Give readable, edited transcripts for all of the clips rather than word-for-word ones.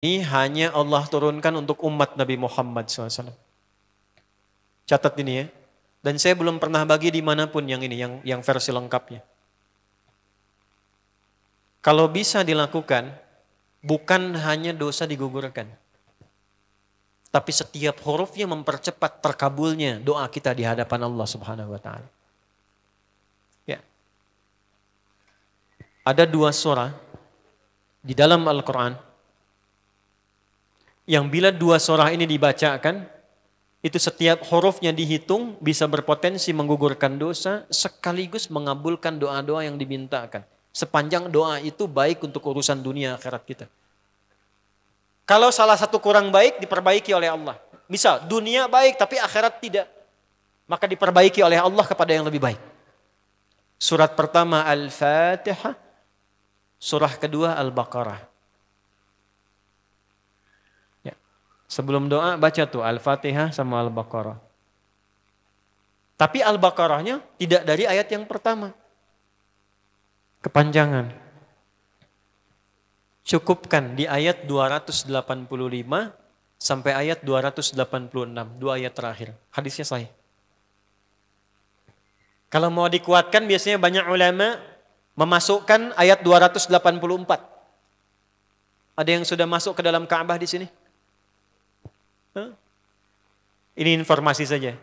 Ini hanya Allah turunkan untuk umat Nabi Muhammad SAW. Catat ini ya. Dan saya belum pernah bagi dimanapun yang ini, yang versi lengkapnya. Kalau bisa dilakukan, bukan hanya dosa digugurkan. Tapi setiap hurufnya mempercepat terkabulnya doa kita di hadapan Allah Subhanahu wa Ta'ala. Ya. Ada 2 surah di dalam Al-Quran yang bila 2 surah ini dibacakan, itu setiap hurufnya dihitung bisa berpotensi menggugurkan dosa sekaligus mengabulkan doa-doa yang dimintakan. Sepanjang doa itu baik untuk urusan dunia akhirat kita. Kalau salah satu kurang baik diperbaiki oleh Allah. Misal dunia baik tapi akhirat tidak. Maka diperbaiki oleh Allah kepada yang lebih baik. Surat pertama Al-Fatihah. Surah kedua Al-Baqarah. Ya. Sebelum doa baca tuh Al-Fatihah sama Al-Baqarah. Tapi Al-Baqarahnya tidak dari ayat yang pertama. Kepanjangan. Cukupkan di ayat 285 sampai ayat 286, 2 ayat terakhir. Hadisnya sahih. Kalau mau dikuatkan biasanya banyak ulama memasukkan ayat 284. Ada yang sudah masuk ke dalam Ka'bah di sini? Ini informasi saja.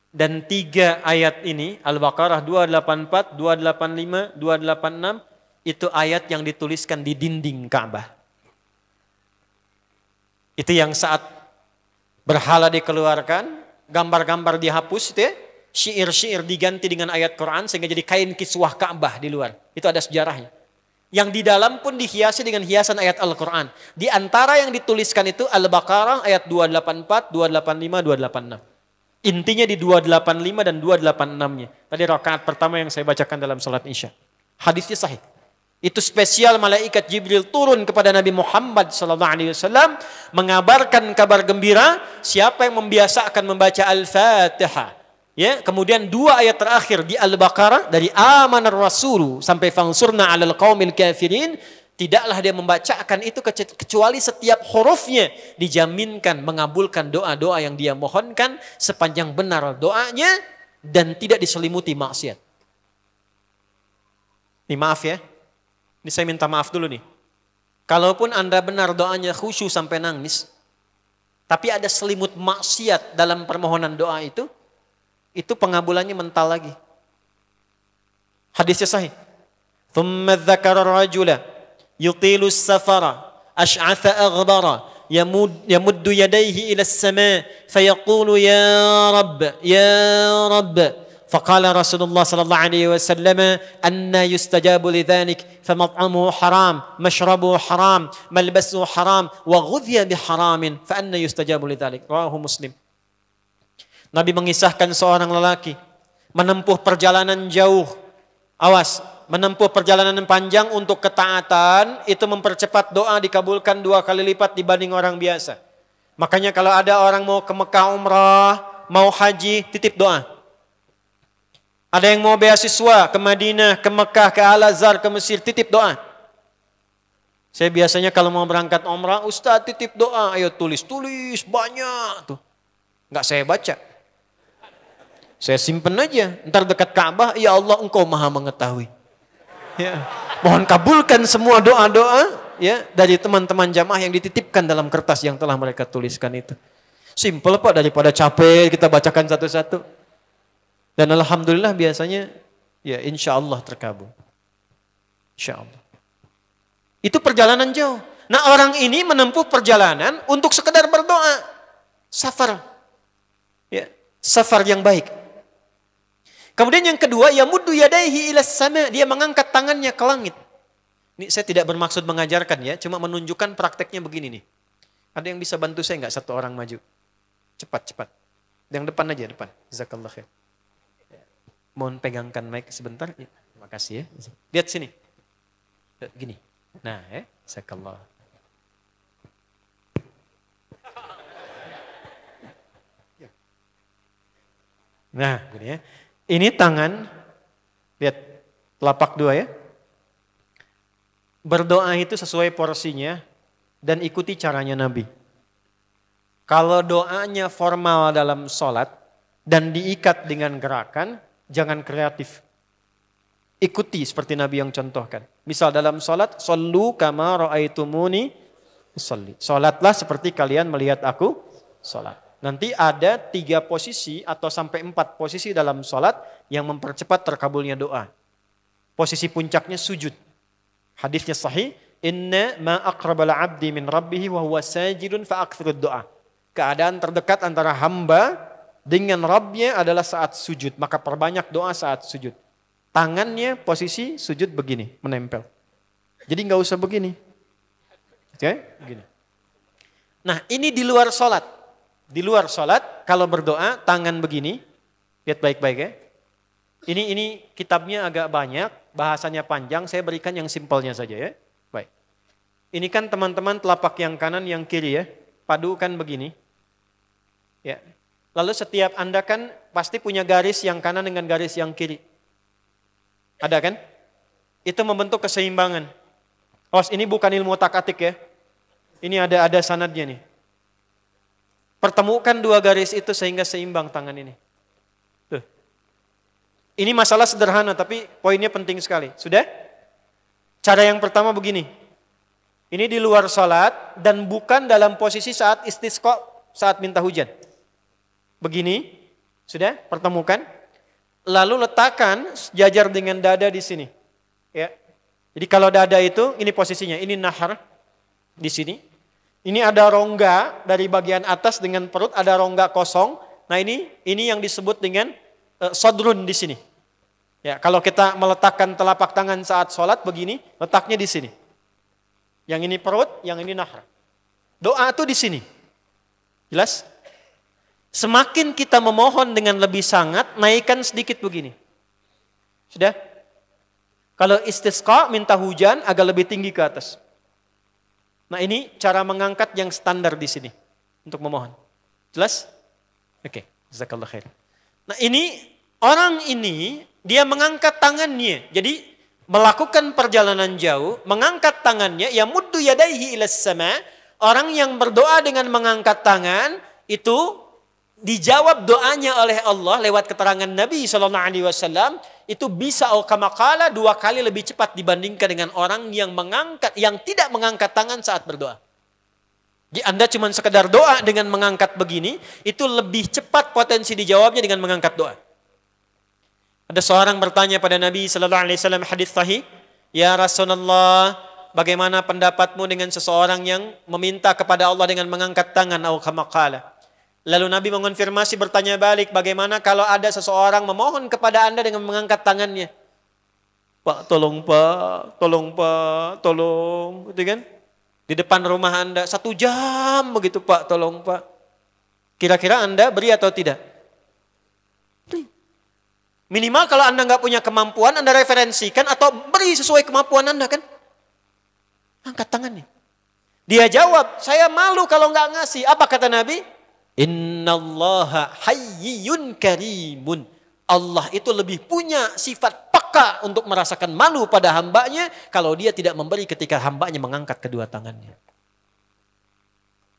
Dan 3 ayat ini, Al-Baqarah 284, 285, 286, itu ayat yang dituliskan di dinding Ka'bah. Itu yang saat berhala dikeluarkan, gambar-gambar dihapus, itu ya, syair-syair diganti dengan ayat Quran sehingga jadi kain kiswah Ka'bah di luar. Itu ada sejarahnya. Yang di dalam pun dihiasi dengan hiasan ayat Al-Quran. Di antara yang dituliskan itu Al-Baqarah ayat 284, 285, 286. Intinya di 285 dan 286-nya. Tadi rakaat pertama yang saya bacakan dalam salat Isya. Hadisnya sahih. Itu spesial malaikat Jibril turun kepada Nabi Muhammad SAW mengabarkan kabar gembira siapa yang membiasakan membaca Al-Fatihah. Ya, kemudian 2 ayat terakhir di Al-Baqarah dari amanar rasulu sampai fansurna 'alal qaumil kafirin. Tidaklah dia membacakan itu kecuali setiap hurufnya dijaminkan mengabulkan doa-doa yang dia mohonkan sepanjang benar doanya dan tidak diselimuti maksiat. Ini maaf ya. Ini saya minta maaf dulu nih. Kalaupun Anda benar doanya khusyuk sampai nangis, tapi ada selimut maksiat dalam permohonan doa itu pengabulannya mental lagi. Hadisnya sahih. Thumma dzakara rajula yutilu as-safara ash'atha aghbara yamuddu yadayhi ila as-sama' fayaqulu ya rabb faqala Rasulullah sallallahu alaihi wasallam anna yustajabu lidzalik famat'amuhu haram mashrabuhu haram malbasuhu haram wa ghudhiya biharamin fa anna yustajabu lidzalik. Rawahu Muslim. Nabi mengisahkan seorang lelaki menempuh perjalanan jauh. Awas, menempuh perjalanan panjang untuk ketaatan itu mempercepat doa dikabulkan 2 kali lipat dibanding orang biasa. Makanya kalau ada orang mau ke Mekah umrah, mau haji, titip doa. Ada yang mau beasiswa ke Madinah, ke Mekah, ke Al-Azhar, ke Mesir, titip doa. Saya biasanya kalau mau berangkat umrah, Ustaz titip doa, ayo tulis banyak tuh. Enggak saya baca. Saya simpen aja, ntar dekat Ka'bah, ya Allah engkau maha mengetahui. Ya. Mohon kabulkan semua doa-doa ya dari teman-teman jamaah yang dititipkan dalam kertas yang telah mereka tuliskan itu. Simple Pak, daripada capek kita bacakan satu-satu. Dan alhamdulillah biasanya ya insya Allah terkabul. Insya Allah. Itu perjalanan jauh. Nah orang ini menempuh perjalanan untuk sekedar berdoa. Safar. Ya, safar yang baik. Kemudian yang kedua, yamuddu yadaihi ilas sama, dia mengangkat tangannya ke langit. Ini saya tidak bermaksud mengajarkan ya, cuma menunjukkan prakteknya begini nih. Ada yang bisa bantu saya enggak 1 orang maju? Cepat. Yang depan aja, depan. Jazakallah khair. Mohon pegangkan mic sebentar. Ya, terima kasih ya. Lihat sini. Gini. Nah, jazakallah. Nah, gini ya. Ini tangan, lihat telapak 2 ya. Berdoa itu sesuai porsinya, dan ikuti caranya Nabi. Kalau doanya formal dalam sholat dan diikat dengan gerakan, jangan kreatif. Ikuti seperti Nabi yang contohkan. Misal dalam sholat, shollu kama ra'aitumuni usolli. Sholatlah seperti kalian melihat aku sholat. Nanti ada 3 posisi atau sampai 4 posisi dalam sholat yang mempercepat terkabulnya doa. Posisi puncaknya sujud. Hadisnya sahih. Inna ma aqrabal abdi min rabbihi wa huwa sajidun fa akthirud doa. Keadaan terdekat antara hamba dengan Rabbnya adalah saat sujud. Maka perbanyak doa saat sujud. Tangannya posisi sujud begini, menempel. Jadi nggak usah begini. Oke, begini. Nah ini di luar sholat. Di luar sholat kalau berdoa tangan begini. Lihat baik-baik ya. Ini kitabnya agak banyak, bahasanya panjang. Saya berikan yang simpelnya saja ya. Baik. Ini kan teman-teman telapak yang kanan, yang kiri ya. Padukan begini. Ya. Lalu setiap Anda kan pasti punya garis yang kanan dengan garis yang kiri. Ada kan? Itu membentuk keseimbangan. Oh, ini bukan ilmu otak-atik ya. Ini ada sanadnya nih. Pertemukan 2 garis itu sehingga seimbang tangan ini. Tuh. Ini masalah sederhana tapi poinnya penting sekali. Sudah? Cara yang pertama begini. Ini di luar salat dan bukan dalam posisi saat istisqa, saat minta hujan. Begini, sudah pertemukan. Lalu letakkan sejajar dengan dada di sini. Ya. Jadi kalau dada itu, ini posisinya, ini nahar di sini. Ini ada rongga dari bagian atas dengan perut, ada rongga kosong. Nah ini yang disebut dengan sodrun di sini. Ya, kalau kita meletakkan telapak tangan saat sholat begini, letaknya di sini. Yang ini perut, yang ini nahar. Doa itu di sini. Jelas? Semakin kita memohon dengan lebih sangat, naikkan sedikit begini. Sudah? Kalau istisqa, minta hujan, agak lebih tinggi ke atas. Nah ini cara mengangkat yang standar di sini. Untuk memohon. Jelas? Oke. Jazakallah khair. Nah ini, orang ini, dia mengangkat tangannya. Jadi, melakukan perjalanan jauh, mengangkat tangannya, ya muddu yadaihi ilas sama. Orang yang berdoa dengan mengangkat tangan, itu dijawab doanya oleh Allah lewat keterangan Nabi SAW, itu bisa kama qala 2 kali lebih cepat dibandingkan dengan orang yang tidak mengangkat tangan saat berdoa. Jadi Anda cuma sekedar doa dengan mengangkat begini, itu lebih cepat potensi dijawabnya dengan mengangkat doa. Ada seorang bertanya pada Nabi SAW, hadis sahih, ya Rasulullah, bagaimana pendapatmu dengan seseorang yang meminta kepada Allah dengan mengangkat tangan, atau kama qala. Lalu Nabi mengonfirmasi, bertanya balik, bagaimana kalau ada seseorang memohon kepada Anda dengan mengangkat tangannya? Pak, tolong Pak, tolong Pak, tolong. Gitu kan? Di depan rumah Anda, 1 jam begitu Pak, tolong Pak. Kira-kira Anda beri atau tidak? Beri. Minimal kalau Anda nggak punya kemampuan, Anda referensikan atau beri sesuai kemampuan Anda kan? Angkat tangannya. Dia jawab, saya malu kalau nggak ngasih. Apa kata Nabi? Innallaha hayyun karimun. Allah itu lebih punya sifat peka untuk merasakan malu pada hambanya kalau dia tidak memberi ketika hambanya mengangkat kedua tangannya.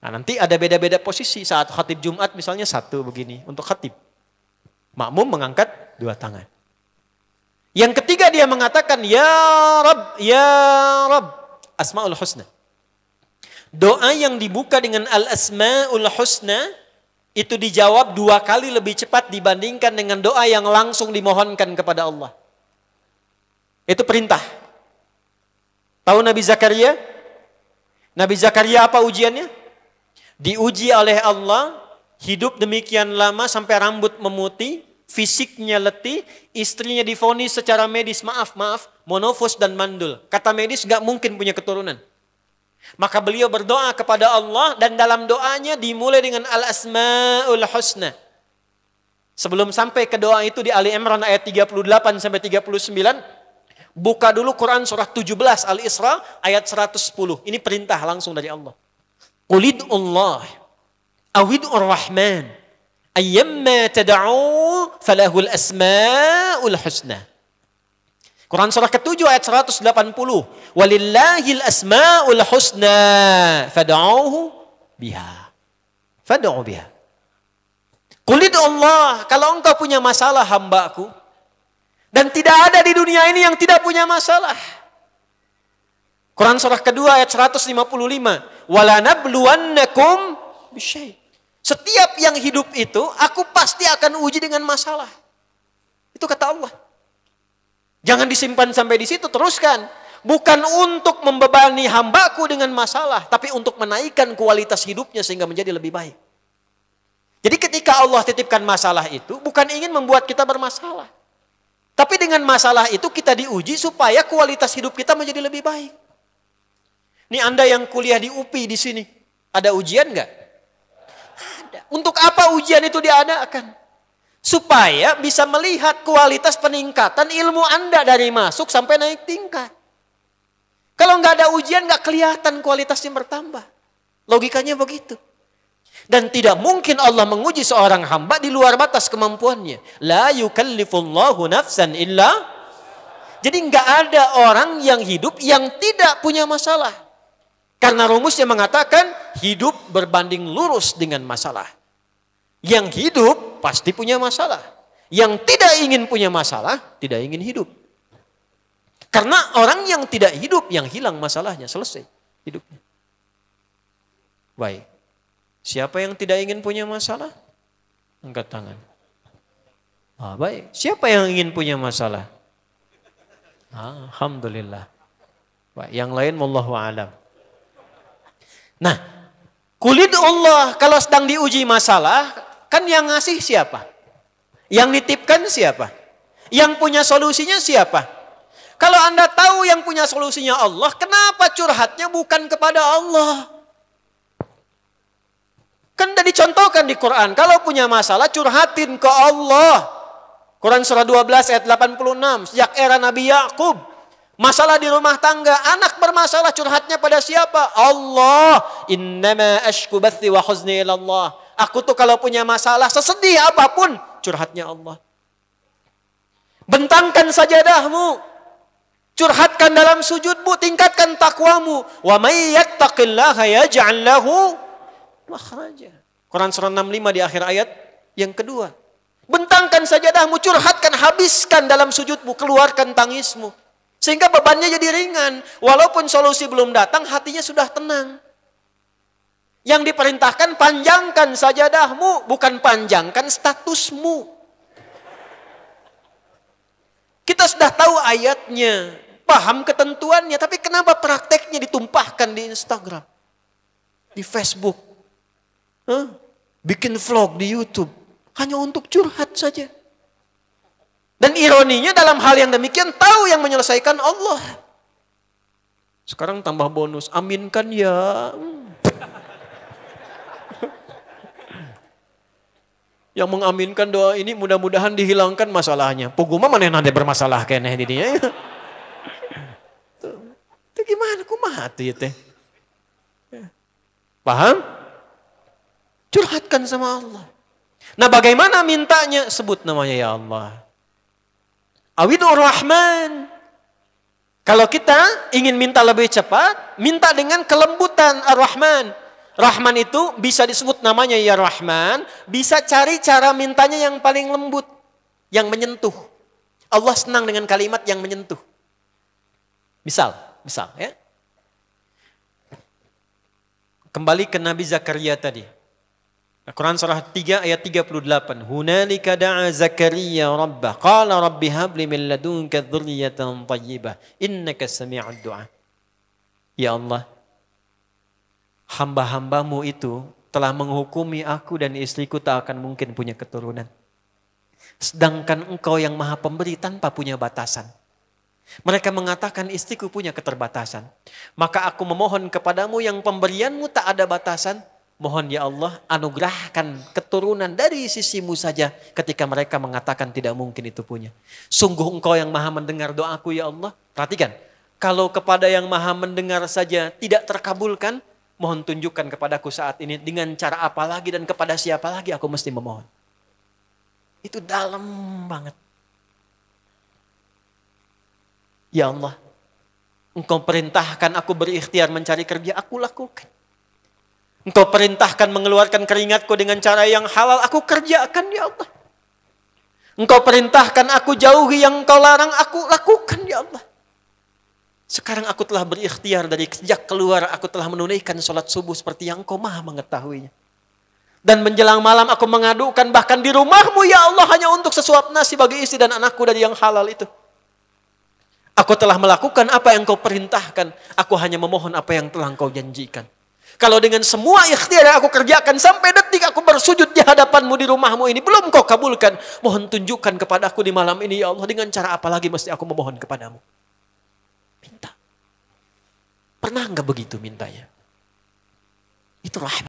Nah nanti ada beda-beda posisi saat khatib Jumat misalnya 1 begini untuk khatib. Makmum mengangkat 2 tangan. Yang ketiga dia mengatakan ya Rabb, ya Rabb. Asmaul Husna. Doa yang dibuka dengan Al-Asmaul Husna itu dijawab 2 kali lebih cepat dibandingkan dengan doa yang langsung dimohonkan kepada Allah. Itu perintah. Tahu Nabi Zakaria? Nabi Zakaria apa ujiannya? Diuji oleh Allah, hidup demikian lama sampai rambut memutih, fisiknya letih, istrinya divonis secara medis, maaf, monofos dan mandul. Kata medis gak mungkin punya keturunan. Maka beliau berdoa kepada Allah dan dalam doanya dimulai dengan Al-Asmaul Husna. Sebelum sampai ke doa itu di Ali Imran ayat 38 sampai 39, buka dulu Quran surah 17 Al-Isra ayat 110. Ini perintah langsung dari Allah. Qulidullah awidur rahman ayyamma tad'u falahul asmaul husna. Quran surah ke-7 ayat 180. Walillahil asma'ul husna fad'uhu biha. Fad'u biha. Qul Allah, kalau engkau punya masalah hambaku, dan tidak ada di dunia ini yang tidak punya masalah. Quran surah kedua ayat 155. Wala nabluwannakum bisyai. Setiap yang hidup itu, aku pasti akan uji dengan masalah. Itu kata Allah. Jangan disimpan sampai di situ, teruskan. Bukan untuk membebani hambaku dengan masalah, tapi untuk menaikkan kualitas hidupnya sehingga menjadi lebih baik. Jadi ketika Allah titipkan masalah itu, bukan ingin membuat kita bermasalah. Tapi dengan masalah itu kita diuji supaya kualitas hidup kita menjadi lebih baik. Ini Anda yang kuliah di UPI di sini, ada ujian nggak? Ada. Untuk apa ujian itu diadakan? Supaya bisa melihat kualitas peningkatan ilmu Anda dari masuk sampai naik tingkat. Kalau nggak ada ujian nggak kelihatan kualitasnya bertambah. Logikanya begitu. Dan tidak mungkin Allah menguji seorang hamba di luar batas kemampuannya. La yukallifullahu nafsan illa. Jadi nggak ada orang yang hidup yang tidak punya masalah. Karena rumusnya mengatakan hidup berbanding lurus dengan masalah. Yang hidup pasti punya masalah. Yang tidak ingin punya masalah, tidak ingin hidup. Karena orang yang tidak hidup, yang hilang masalahnya, selesai hidupnya. Baik. Siapa yang tidak ingin punya masalah? Angkat tangan. Baik. Siapa yang ingin punya masalah? Alhamdulillah. Baik. Yang lain wallahu a'lam. Nah, kulit Allah kalau sedang diuji masalah, kan yang ngasih siapa? Yang nitipkan siapa? Yang punya solusinya siapa? Kalau Anda tahu yang punya solusinya Allah, kenapa curhatnya bukan kepada Allah? Kan sudah dicontohkan di Quran, kalau punya masalah curhatin ke Allah. Quran surah 12 ayat 86, sejak era Nabi Yakub. Masalah di rumah tangga, anak bermasalah curhatnya pada siapa? Allah. Innama ashku bathi wa huzni ilallah. Aku tuh kalau punya masalah, sesedih apapun, curhatnya Allah. Bentangkan sajadahmu. Curhatkan dalam sujudmu, tingkatkan takwamu. Wa may yattaqillaha yaj'al lahu makhraja. Quran surah 65 di akhir ayat yang kedua. Bentangkan sajadahmu, curhatkan, habiskan dalam sujudmu, keluarkan tangismu. Sehingga bebannya jadi ringan. Walaupun solusi belum datang, hatinya sudah tenang. Yang diperintahkan panjangkan sajadahmu, bukan panjangkan statusmu. Kita sudah tahu ayatnya, paham ketentuannya, tapi kenapa prakteknya ditumpahkan di Instagram, di Facebook, bikin vlog di YouTube, hanya untuk curhat saja. Dan ironinya dalam hal yang demikian tahu yang menyelesaikan Allah. Sekarang tambah bonus, aminkan ya. Yang mengaminkan doa ini mudah-mudahan dihilangkan masalahnya. Puguma mana nanti bermasalah keneh di dia. Itu gimana kumaha tuh teh? Paham? Curhatkan sama Allah. Nah, bagaimana mintanya? Sebut namanya ya Allah. Awidur Rahman. Kalau kita ingin minta lebih cepat, minta dengan kelembutan Ar-Rahman. Rahman itu bisa disebut namanya ya Rahman, bisa cari cara mintanya yang paling lembut, yang menyentuh. Allah senang dengan kalimat yang menyentuh. Misal ya. Kembali ke Nabi Zakaria tadi. Quran surah 3 ayat 38. Hunalika da'a Zakaria rabbah. Qala rabbi habli min ladunka dzurriyyatan thayyibah. Innaka sami'ud du'a. Ya Allah, hamba-hambamu itu telah menghukumi aku dan istriku tak akan mungkin punya keturunan. Sedangkan engkau yang maha pemberi tanpa punya batasan. Mereka mengatakan istriku punya keterbatasan. Maka aku memohon kepadamu yang pemberianmu tak ada batasan. Mohon ya Allah anugerahkan keturunan dari sisimu saja ketika mereka mengatakan tidak mungkin itu punya. Sungguh engkau yang maha mendengar doaku ya Allah. Perhatikan, kalau kepada yang maha mendengar saja tidak terkabulkan, mohon tunjukkan kepadaku saat ini dengan cara apa lagi dan kepada siapa lagi aku mesti memohon. Itu dalam banget. Ya Allah, Engkau perintahkan aku berikhtiar mencari kerja, aku lakukan. Engkau perintahkan mengeluarkan keringatku dengan cara yang halal, aku kerjakan ya Allah. Engkau perintahkan aku jauhi yang Engkau larang, aku lakukan ya Allah. Sekarang aku telah berikhtiar dari sejak keluar, aku telah menunaikan sholat subuh seperti yang Engkau maha mengetahuinya. Dan menjelang malam aku mengadukan bahkan di rumahmu ya Allah hanya untuk sesuap nasi bagi istri dan anakku dari yang halal itu. Aku telah melakukan apa yang Engkau perintahkan, aku hanya memohon apa yang telah Engkau janjikan. Kalau dengan semua ikhtiar yang aku kerjakan sampai detik aku bersujud di hadapanmu di rumahmu ini belum Kau kabulkan, mohon tunjukkan kepadaku di malam ini ya Allah, dengan cara apa lagi mesti aku memohon kepadamu. Minta. Pernah enggak begitu mintanya? Itu rahmat.